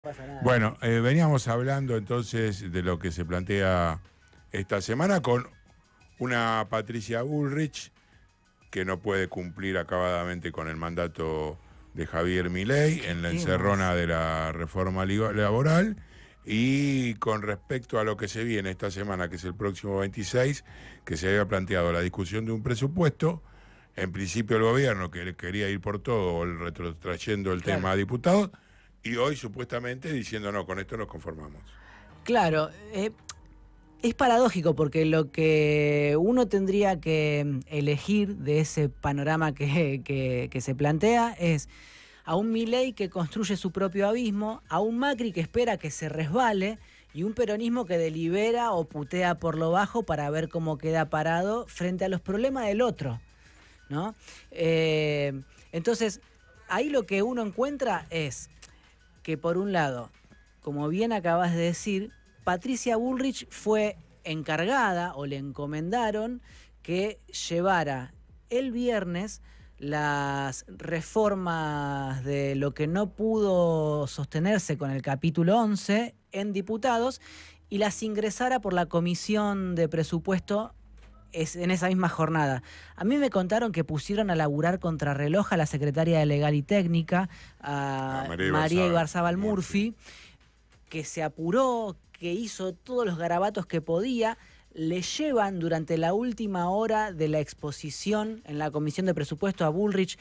Pasa nada. Bueno, veníamos hablando entonces de lo que se plantea esta semana con una Patricia Bullrich que no puede cumplir acabadamente con el mandato de Javier Milei en la ¿Qué encerrona más? de la reforma laboral, y con respecto a lo que se viene esta semana, que es el próximo 26, que se había planteado la discusión de un presupuesto. En principio el gobierno que quería ir por todo, retrotrayendo el tema Claro. a diputados, y hoy supuestamente diciendo no, con esto nos conformamos. Claro, es paradójico porque lo que uno tendría que elegir de ese panorama que se plantea es a un Milei que construye su propio abismo, a un Macri que espera que se resbale y un peronismo que delibera o putea por lo bajo para ver cómo queda parado frente a los problemas del otro, ¿no? Entonces, ahí lo que uno encuentra es que por un lado, como bien acabas de decir, Patricia Bullrich fue encargada o le encomendaron que llevara el viernes las reformas de lo que no pudo sostenerse con el capítulo 11 en diputados y las ingresara por la comisión de presupuesto en esa misma jornada. A mí me contaron que pusieron a laburar contrarreloj a la secretaria de Legal y Técnica, a María Ibarzábal Murphy, que se apuró, que hizo todos los garabatos que podía. Le llevan durante la última hora de la exposición en la comisión de presupuesto a Bullrich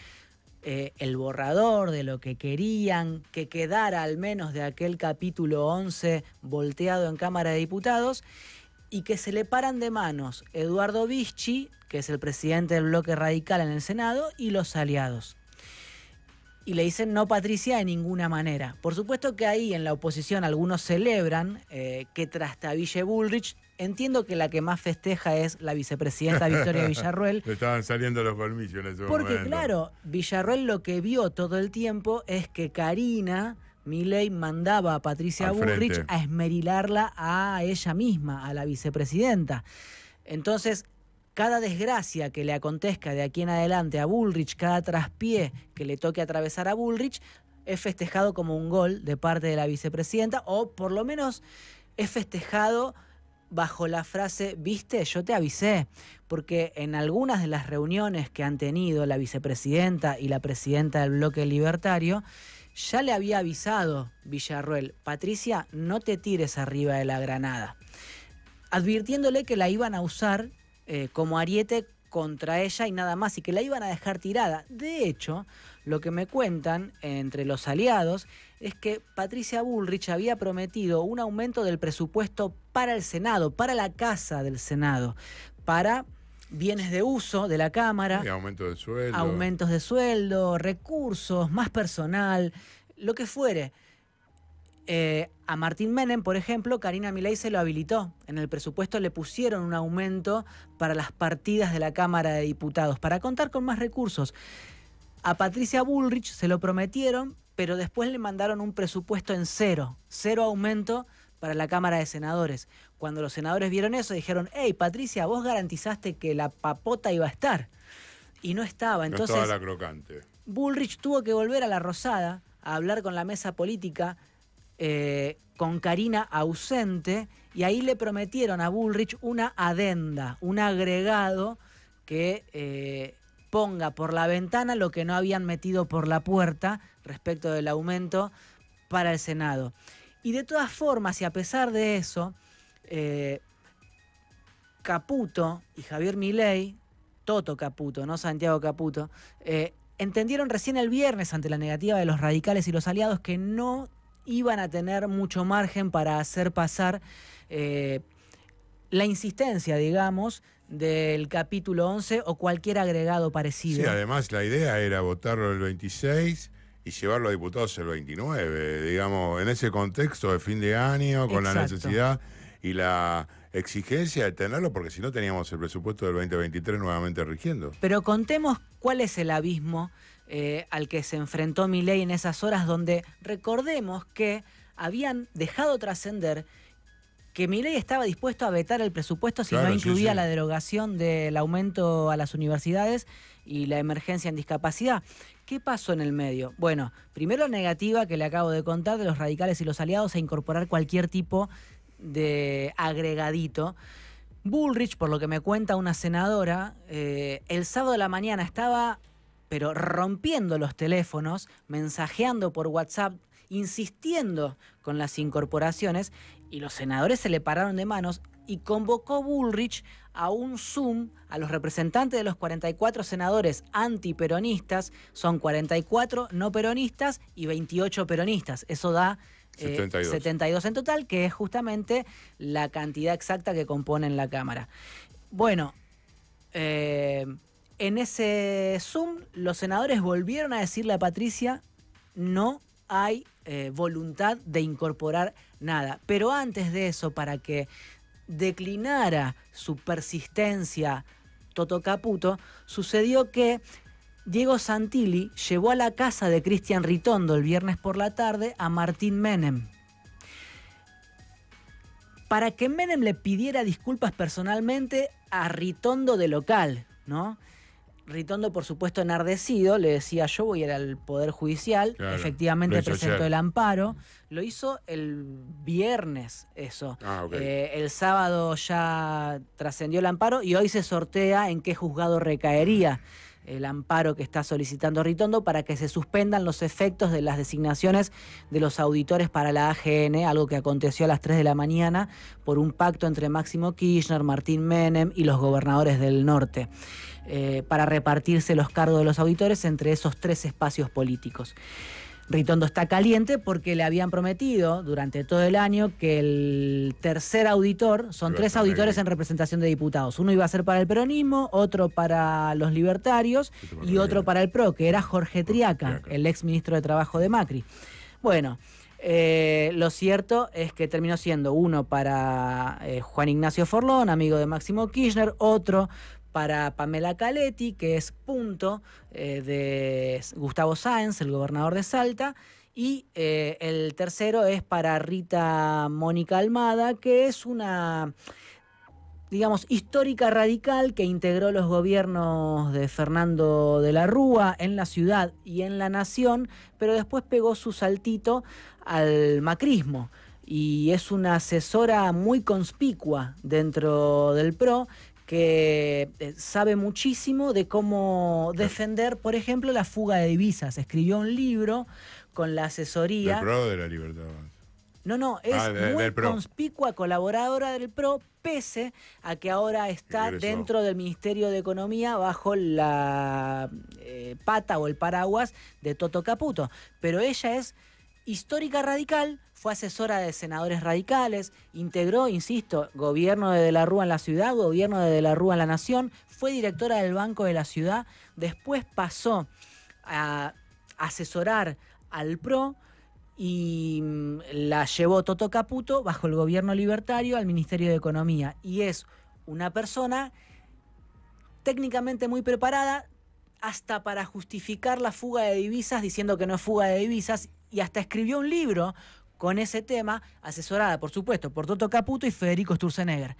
el borrador de lo que querían, que quedara al menos de aquel capítulo 11 volteado en Cámara de Diputados, y que se le paran de manos Eduardo Bischi, que es el presidente del bloque radical en el Senado, y los aliados. Y le dicen no, Patricia, de ninguna manera. Por supuesto que ahí en la oposición algunos celebran que trastabille Bullrich. Entiendo que la que más festeja es la vicepresidenta Victoria Villarruel. Le estaban saliendo los colmillos en ese momento. Porque claro, Villarruel lo que vio todo el tiempo es que Karina Milei mandaba a Patricia Bullrich a esmerilarla a ella misma, a la vicepresidenta. Entonces, cada desgracia que le acontezca de aquí en adelante a Bullrich, cada traspié que le toque atravesar a Bullrich, es festejado como un gol de parte de la vicepresidenta, o por lo menos es festejado bajo la frase, viste, yo te avisé, porque en algunas de las reuniones que han tenido la vicepresidenta y la presidenta del bloque libertario, ya le había avisado Villarruel, Patricia, no te tires arriba de la granada, advirtiéndole que la iban a usar como ariete contra ella y nada más, y que la iban a dejar tirada. De hecho, lo que me cuentan entre los aliados es que Patricia Bullrich había prometido un aumento del presupuesto para el Senado, para la casa del Senado, para bienes de uso de la Cámara, aumento de sueldo, aumentos de sueldo, recursos, más personal, lo que fuere. A Martín Menem, por ejemplo, Karina Milei se lo habilitó. En el presupuesto le pusieron un aumento para las partidas de la Cámara de Diputados, para contar con más recursos. A Patricia Bullrich se lo prometieron, pero después le mandaron un presupuesto en cero aumento para la Cámara de Senadores. Cuando los senadores vieron eso, dijeron, hey, Patricia, vos garantizaste que la papota iba a estar. Y no estaba. Entonces, no estaba la crocante. Bullrich tuvo que volver a la Rosada a hablar con la mesa política, con Karina ausente, y ahí le prometieron a Bullrich una adenda, un agregado que ponga por la ventana lo que no habían metido por la puerta respecto del aumento para el Senado. Y de todas formas, y a pesar de eso, Caputo y Javier Milei, Toto Caputo, no Santiago Caputo, entendieron recién el viernes, ante la negativa de los radicales y los aliados, que no iban a tener mucho margen para hacer pasar la insistencia, digamos, del capítulo 11 o cualquier agregado parecido. Sí, además la idea era votarlo el 26 y llevarlo a diputados el 29, digamos, en ese contexto de fin de año, con la necesidad y la exigencia de tenerlo, porque si no teníamos el presupuesto del 2023 nuevamente rigiendo. Pero contemos cuál es el abismo al que se enfrentó Milei en esas horas, donde recordemos que habían dejado trascender que Milei estaba dispuesto a vetar el presupuesto si Claro, no sí, incluía sí. la derogación del aumento a las universidades y la emergencia en discapacidad. ¿Qué pasó en el medio? Bueno, primero la negativa que le acabo de contar de los radicales y los aliados a incorporar cualquier tipo de agregadito. Bullrich, por lo que me cuenta una senadora, el sábado de la mañana estaba, pero rompiendo los teléfonos, mensajeando por WhatsApp, insistiendo con las incorporaciones, y los senadores se le pararon de manos y convocó Bullrich a un Zoom a los representantes de los 44 senadores antiperonistas. Son 44 no peronistas y 28 peronistas. Eso da 72 en total, que es justamente la cantidad exacta que componen la Cámara. Bueno, en ese Zoom los senadores volvieron a decirle a Patricia: no hay voluntad de incorporar nada. Pero antes de eso, para que declinara su persistencia Toto Caputo, sucedió que Diego Santilli llevó a la casa de Cristian Ritondo el viernes por la tarde a Martín Menem, para que Menem le pidiera disculpas personalmente a Ritondo de local, ¿no? Ritondo, por supuesto, enardecido, le decía: yo voy a ir al Poder Judicial. Claro, efectivamente presentó el amparo. Lo hizo el viernes eso. Okay. El sábado ya trascendió el amparo y hoy se sortea en qué juzgado recaería el amparo que está solicitando Ritondo para que se suspendan los efectos de las designaciones de los auditores para la AGN, algo que aconteció a las 3 de la mañana por un pacto entre Máximo Kirchner, Martín Menem y los gobernadores del norte, para repartirse los cargos de los auditores entre esos 3 espacios políticos. Ritondo está caliente porque le habían prometido durante todo el año que el tercer auditor, son 3 auditores en representación de diputados. Uno iba a ser para el peronismo, otro para los libertarios y otro para el PRO, que era Jorge Triaca, el ex ministro de Trabajo de Macri. Bueno, lo cierto es que terminó siendo uno para Juan Ignacio Forlón, amigo de Máximo Kirchner, otro para Pamela Caletti, que es punto de Gustavo Sáenz, el gobernador de Salta, y el tercero es para Rita Mónica Almada, que es una, digamos, histórica radical que integró los gobiernos de Fernando de la Rúa en la ciudad y en la nación, pero después pegó su saltito al macrismo. Y es una asesora muy conspicua dentro del PRO, que sabe muchísimo de cómo defender, por ejemplo, la fuga de divisas. Escribió un libro con la asesoría... ¿Del PRO o de la Libertad? No, es muy conspicua colaboradora del PRO, pese a que ahora está dentro del Ministerio de Economía bajo la pata o el paraguas de Toto Caputo. Pero ella es histórica radical, fue asesora de senadores radicales, integró, insisto, gobierno de la Rúa en la ciudad, gobierno de la Rúa en la nación, fue directora del Banco de la Ciudad, después pasó a asesorar al PRO y la llevó Toto Caputo bajo el gobierno libertario al Ministerio de Economía. Y es una persona técnicamente muy preparada, hasta para justificar la fuga de divisas, diciendo que no es fuga de divisas, y hasta escribió un libro con ese tema, asesorada, por supuesto, por Toto Caputo y Federico Sturzenegger.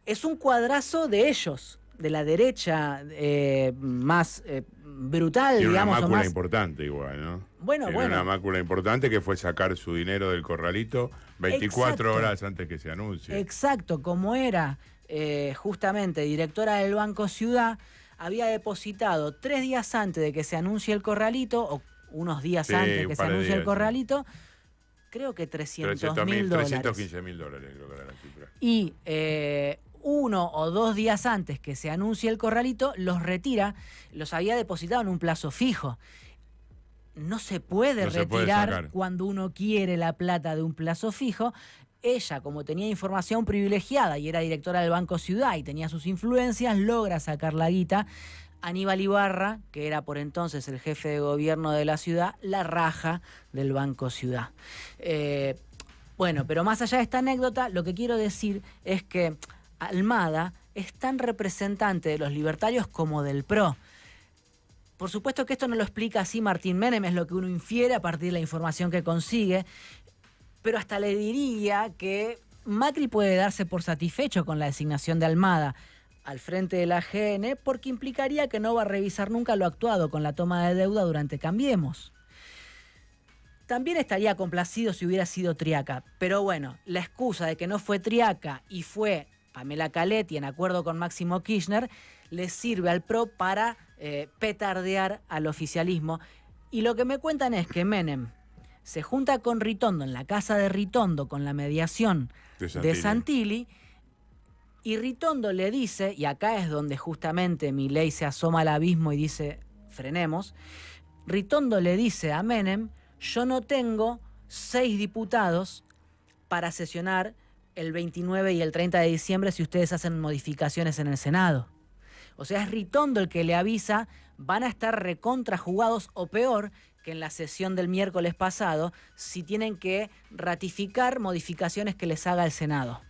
Es un cuadrazo de ellos, de la derecha más brutal, tiene digamos. Una mácula más importante igual, ¿no? Bueno. Una mácula importante que fue sacar su dinero del corralito 24 horas antes que se anuncie. Exacto, como era justamente directora del Banco Ciudad, había depositado 3 días antes de que se anuncie el corralito, o unos días antes de que se anuncie el corralito, creo que $300.000. $315.000 creo que era la cifra. Y 1 o 2 días antes que se anuncie el corralito, los retira, los había depositado en un plazo fijo. No se puede retirar cuando uno quiere la plata de un plazo fijo. Ella, como tenía información privilegiada y era directora del Banco Ciudad y tenía sus influencias, logra sacar la guita. Aníbal Ibarra, que era por entonces el jefe de gobierno de la ciudad, la raja del Banco Ciudad. Bueno, pero más allá de esta anécdota, lo que quiero decir es que Almada es tan representante de los libertarios como del PRO. Por supuesto que esto no lo explica así Martín Menem, es lo que uno infiere a partir de la información que consigue, pero hasta le diría que Macri puede darse por satisfecho con la designación de Almada al frente de la AGN porque implicaría que no va a revisar nunca lo actuado con la toma de deuda durante Cambiemos. También estaría complacido si hubiera sido Triaca, pero bueno, la excusa de que no fue Triaca y fue Pamela Caletti en acuerdo con Máximo Kirchner le sirve al PRO para petardear al oficialismo. Y lo que me cuentan es que Menem se junta con Ritondo en la casa de Ritondo con la mediación de Santilli. Y Ritondo le dice, y acá es donde justamente Milei se asoma al abismo y dice, frenemos, Ritondo le dice a Menem, yo no tengo 6 diputados para sesionar el 29 y el 30 de diciembre si ustedes hacen modificaciones en el Senado. O sea, es Ritondo el que le avisa, van a estar recontrajugados o peor que en la sesión del miércoles pasado si tienen que ratificar modificaciones que les haga el Senado.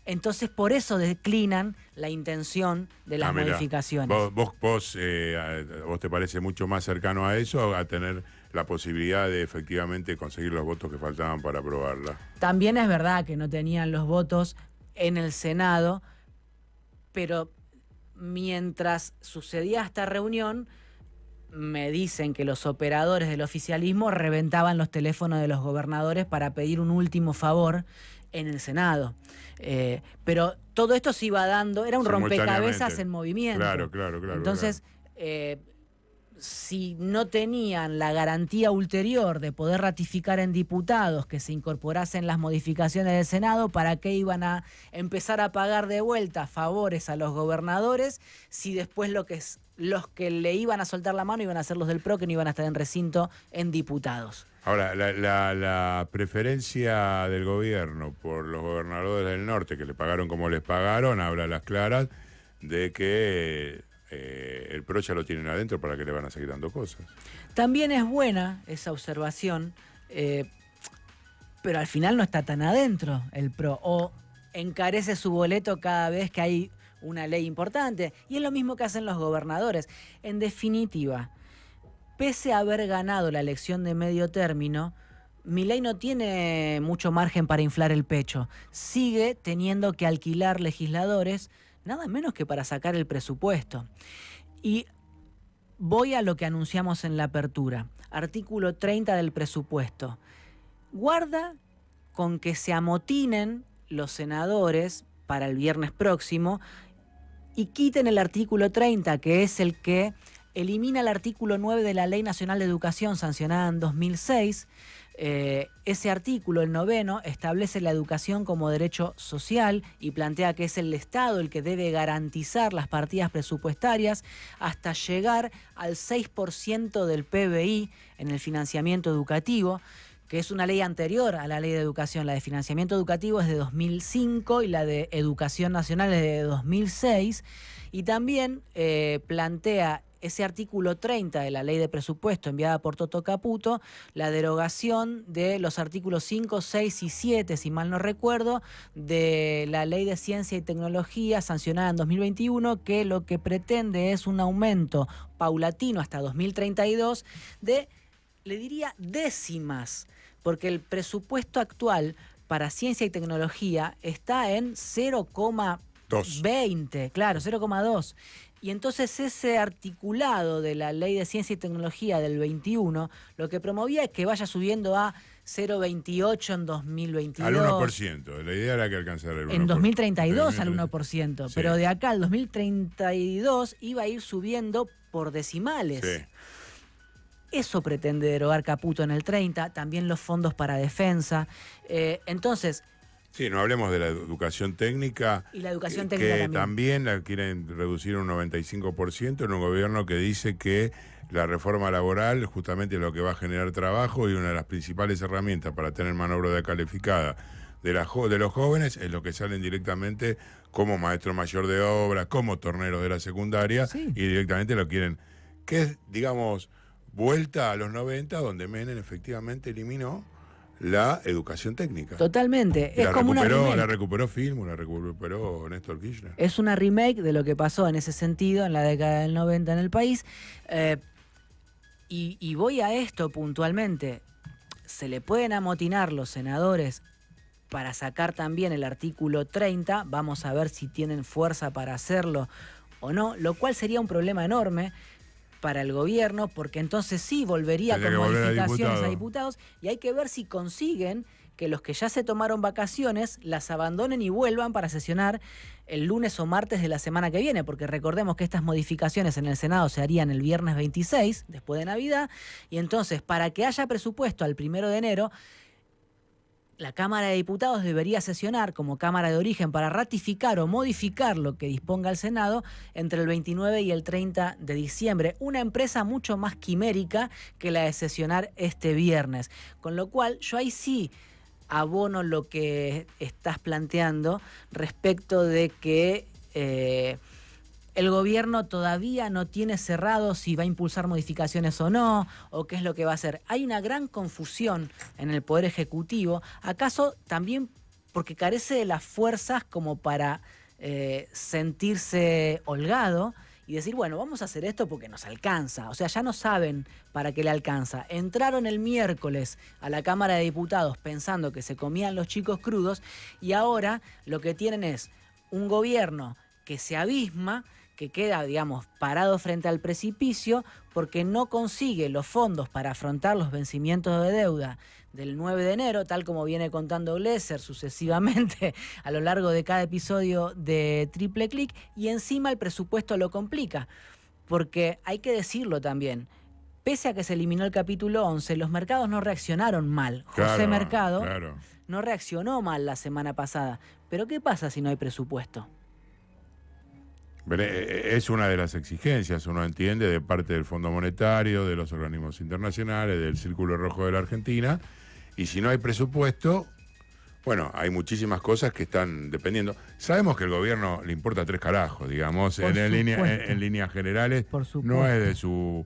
Entonces, por eso declinan la intención de las modificaciones. ¿Vos te parece mucho más cercano a eso, a tener la posibilidad de efectivamente conseguir los votos que faltaban para aprobarla? También es verdad que no tenían los votos en el Senado, pero mientras sucedía esta reunión, me dicen que los operadores del oficialismo reventaban los teléfonos de los gobernadores para pedir un último favor en el Senado. Pero todo esto se iba dando, era un rompecabezas en movimiento. Claro. Entonces, si no tenían la garantía ulterior de poder ratificar en diputados que se incorporasen las modificaciones del Senado, ¿para qué iban a empezar a pagar de vuelta favores a los gobernadores si después los que le iban a soltar la mano iban a ser los del PRO, que no iban a estar en recinto en diputados? Ahora, la preferencia del gobierno por los gobernadores del norte, que le pagaron como les pagaron, habla a las claras de que el PRO ya lo tienen adentro, para que le van a seguir dando cosas. También es buena esa observación, pero al final no está tan adentro el PRO, o encarece su boleto cada vez que hay una ley importante, y es lo mismo que hacen los gobernadores. En definitiva, pese a haber ganado la elección de medio término, Milei no tiene mucho margen para inflar el pecho. Sigue teniendo que alquilar legisladores, nada menos que para sacar el presupuesto. Y voy a lo que anunciamos en la apertura. Artículo 30 del presupuesto. Guarda con que se amotinen los senadores para el viernes próximo y quiten el artículo 30, que es el que elimina el artículo 9 de la Ley Nacional de Educación sancionada en 2006. Ese artículo, el 9º, establece la educación como derecho social y plantea que es el Estado el que debe garantizar las partidas presupuestarias hasta llegar al 6% del PBI en el financiamiento educativo, que es una ley anterior a la ley de educación. La de financiamiento educativo es de 2005 y la de educación nacional es de 2006. Y también plantea ese artículo 30 de la ley de presupuesto enviada por Toto Caputo, la derogación de los artículos 5, 6 y 7, si mal no recuerdo, de la ley de ciencia y tecnología sancionada en 2021, que lo que pretende es un aumento paulatino hasta 2032 de, le diría, décimas, porque el presupuesto actual para ciencia y tecnología está en 0,20, claro, 0,2. Y entonces ese articulado de la Ley de Ciencia y Tecnología del 21, lo que promovía es que vaya subiendo a 0,28 en 2022. Al 1%. La idea era que alcanzara el 1%. En 2032 al 1%. Sí. Pero de acá al 2032 iba a ir subiendo por decimales. Sí. Eso pretende derogar Caputo en el 30, también los fondos para defensa. Entonces... Sí, no hablemos de la educación técnica. Y la educación técnica que también la quieren reducir un 95% en un gobierno que dice que la reforma laboral justamente es lo que va a generar trabajo, y una de las principales herramientas para tener mano de obra calificada de los jóvenes es lo que salen directamente como maestro mayor de obra, como tornero de la secundaria, sí. Y directamente lo quieren, que es, digamos, vuelta a los 90, donde Menem efectivamente eliminó la educación técnica. Totalmente. Es como una remake. La recuperó Filmo, la recuperó Néstor Kirchner. Es una remake de lo que pasó en ese sentido en la década del 90 en el país. Y voy a esto puntualmente. Se le pueden amotinar los senadores para sacar también el artículo 30. Vamos a ver si tienen fuerza para hacerlo o no, lo cual sería un problema enorme para el gobierno, porque entonces sí volvería con modificaciones a diputados, y hay que ver si consiguen que los que ya se tomaron vacaciones las abandonen y vuelvan para sesionar el lunes o martes de la semana que viene, porque recordemos que estas modificaciones en el Senado se harían el viernes 26, después de Navidad, y entonces para que haya presupuesto al 1 de enero, la Cámara de Diputados debería sesionar como Cámara de Origen para ratificar o modificar lo que disponga el Senado entre el 29 y el 30 de diciembre. Una empresa mucho más quimérica que la de sesionar este viernes. Con lo cual, yo ahí sí abono lo que estás planteando respecto de que el gobierno todavía no tiene cerrado si va a impulsar modificaciones o no, o qué es lo que va a hacer. Hay una gran confusión en el Poder Ejecutivo, acaso también porque carece de las fuerzas como para sentirse holgado y decir, bueno, vamos a hacer esto porque nos alcanza. O sea, ya no saben para qué le alcanza. Entraron el miércoles a la Cámara de Diputados pensando que se comían los chicos crudos y ahora lo que tienen es un gobierno que se abisma, que queda, digamos, parado frente al precipicio porque no consigue los fondos para afrontar los vencimientos de deuda del 9 de enero, tal como viene contando Glesser sucesivamente a lo largo de cada episodio de Triple Click, y encima el presupuesto lo complica, porque hay que decirlo también, pese a que se eliminó el capítulo 11, los mercados no reaccionaron mal. José Mercado no reaccionó mal la semana pasada, pero ¿qué pasa si no hay presupuesto? Es una de las exigencias, uno entiende, de parte del Fondo Monetario, de los organismos internacionales, del Círculo Rojo de la Argentina, y si no hay presupuesto, bueno, hay muchísimas cosas que están dependiendo. Sabemos que el gobierno le importa 3 carajos, digamos, en líneas generales, no es de su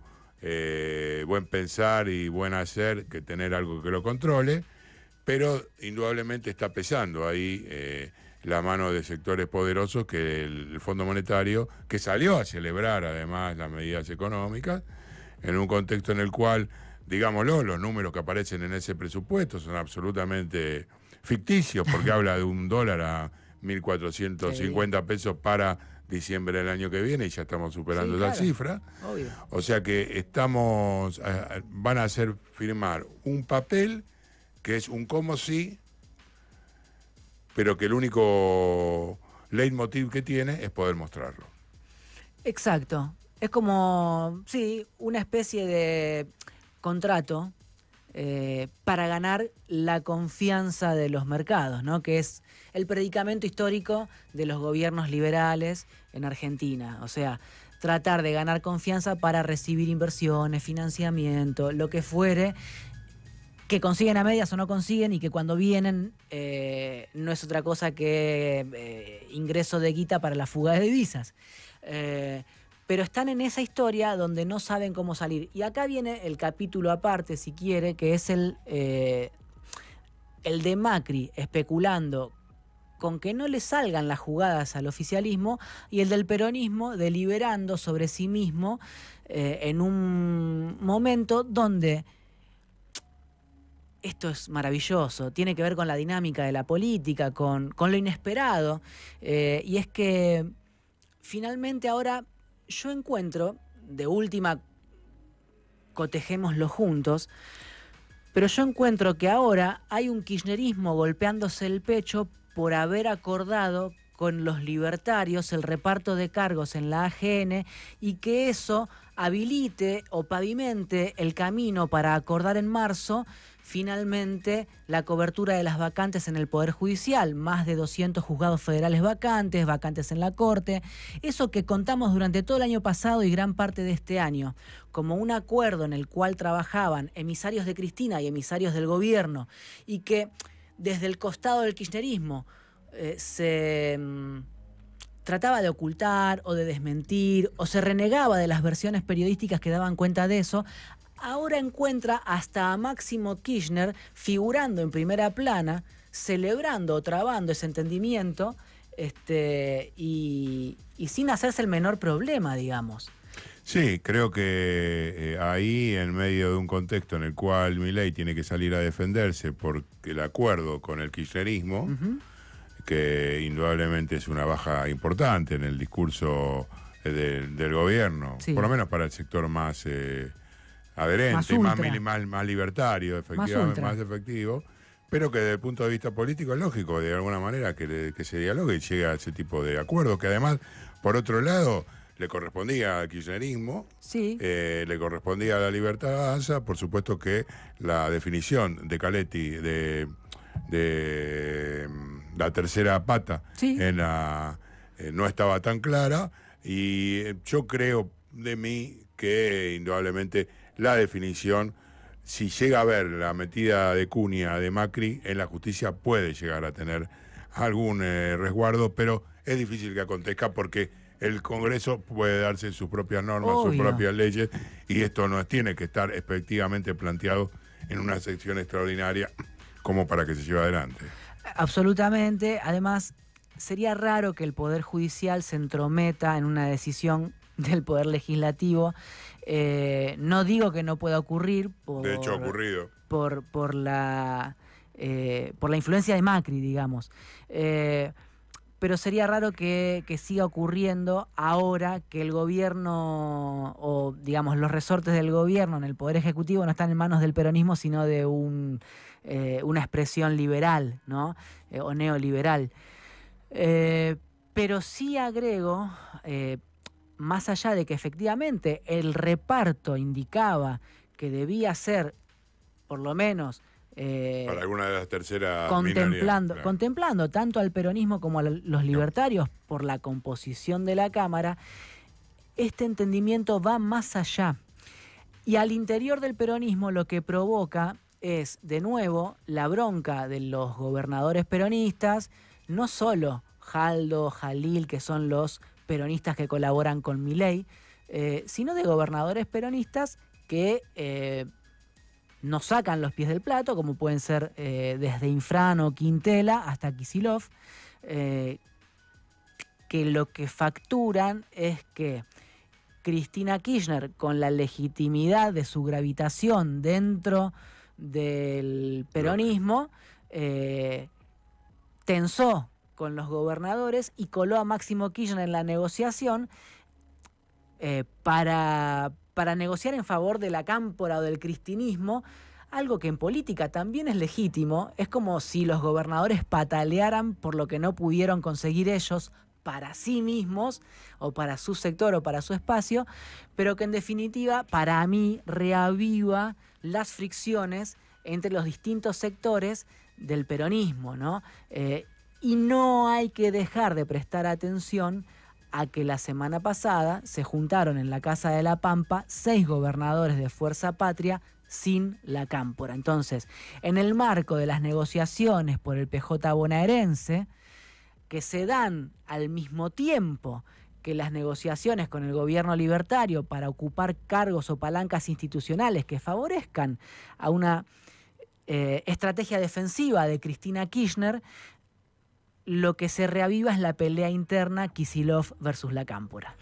buen pensar y buen hacer que tener algo que lo controle, pero indudablemente está pesando ahí la mano de sectores poderosos que el Fondo Monetario, que salió a celebrar además las medidas económicas, en un contexto en el cual, digámoslo, los números que aparecen en ese presupuesto son absolutamente ficticios, porque habla de $1 a 1.450 pesos para diciembre del año que viene, y ya estamos superando esa cifra. Obvio. O sea que van a hacer firmar un papel que es un como si, pero que el único leitmotiv que tiene es poder mostrarlo. Exacto. Es como, sí, una especie de contrato para ganar la confianza de los mercados, ¿no? Que es el predicamento histórico de los gobiernos liberales en Argentina. O sea, tratar de ganar confianza para recibir inversiones, financiamiento, lo que fuere, que consiguen a medias o no consiguen, y que cuando vienen no es otra cosa que ingreso de guita para la fuga de divisas. Pero están en esa historia donde no saben cómo salir. Y acá viene el capítulo aparte, si quiere, que es el de Macri especulando con que no le salgan las jugadas al oficialismo, y el del peronismo deliberando sobre sí mismo en un momento donde... Esto es maravilloso, tiene que ver con la dinámica de la política, con lo inesperado, y es que finalmente ahora yo encuentro, de última, cotejémoslo juntos, pero yo encuentro que ahora hay un kirchnerismo golpeándose el pecho por haber acordado con los libertarios el reparto de cargos en la AGN, y que eso habilite o pavimente el camino para acordar en marzo finalmente la cobertura de las vacantes en el Poder Judicial, más de 200 juzgados federales vacantes en la Corte, eso que contamos durante todo el año pasado y gran parte de este año, como un acuerdo en el cual trabajaban emisarios de Cristina y emisarios del gobierno, y que desde el costado del kirchnerismo se trataba de ocultar o de desmentir, o se renegaba de las versiones periodísticas que daban cuenta de eso. Ahora encuentra hasta a Máximo Kirchner figurando en primera plana, celebrando o trabando ese entendimiento, y sin hacerse el menor problema, digamos. Sí, creo que ahí, en medio de un contexto en el cual Milei tiene que salir a defenderse por el acuerdo con el kirchnerismo, que indudablemente es una baja importante en el discurso del gobierno, Sí. por lo menos para el sector más adherente, más libertario, efectivamente, más efectivo, pero que desde el punto de vista político es lógico, de alguna manera, que se dialogue y llegue a ese tipo de acuerdos, que además, por otro lado, le correspondía al kirchnerismo, Sí. le correspondía a la Libertad Avanza, por supuesto que la definición de Caletti de la tercera pata Sí. en no estaba tan clara, y yo creo de mí que indudablemente la definición, si llega a ver la metida de cuña de Macri en la justicia, puede llegar a tener algún resguardo, pero es difícil que acontezca porque el Congreso puede darse sus propias normas, Obvio. sus propias leyes, y esto no tiene que estar efectivamente planteado en una sección extraordinaria como para que se lleve adelante. Absolutamente. Además, sería raro que el Poder Judicial se entrometa en una decisión del Poder Legislativo. No digo que no pueda ocurrir. De hecho, ha ocurrido. Por la influencia de Macri, digamos. Pero sería raro que siga ocurriendo ahora que el gobierno, o digamos los resortes del gobierno en el Poder Ejecutivo no están en manos del peronismo, sino de una expresión liberal, ¿no? O neoliberal. Pero sí agrego, más allá de que efectivamente el reparto indicaba que debía ser, por lo menos, para alguna de las terceras contemplando tanto al peronismo como a los libertarios por la composición de la Cámara, este entendimiento va más allá. Y al interior del peronismo lo que provoca es, de nuevo, la bronca de los gobernadores peronistas, no solo Jaldo, Jalil, que son los peronistas que colaboran con Milei, sino de gobernadores peronistas que no sacan los pies del plato, como pueden ser desde Infrano, Quintela hasta Kicillof, que lo que facturan es que Cristina Kirchner, con la legitimidad de su gravitación dentro del peronismo, tensó con los gobernadores y coló a Máximo Kirchner en la negociación para negociar en favor de la cámpora o del cristinismo, algo que en política también es legítimo. Es como si los gobernadores patalearan por lo que no pudieron conseguir ellos para sí mismos, o para su sector o para su espacio, pero que en definitiva, para mí, reaviva las fricciones entre los distintos sectores del peronismo, ¿no? Y no hay que dejar de prestar atención a que la semana pasada se juntaron en la Casa de la Pampa 6 gobernadores de Fuerza Patria sin la cámpora. Entonces, en el marco de las negociaciones por el PJ bonaerense, que se dan al mismo tiempo que las negociaciones con el gobierno libertario para ocupar cargos o palancas institucionales que favorezcan a una estrategia defensiva de Cristina Kirchner, lo que se reaviva es la pelea interna Kicillof versus la cámpora.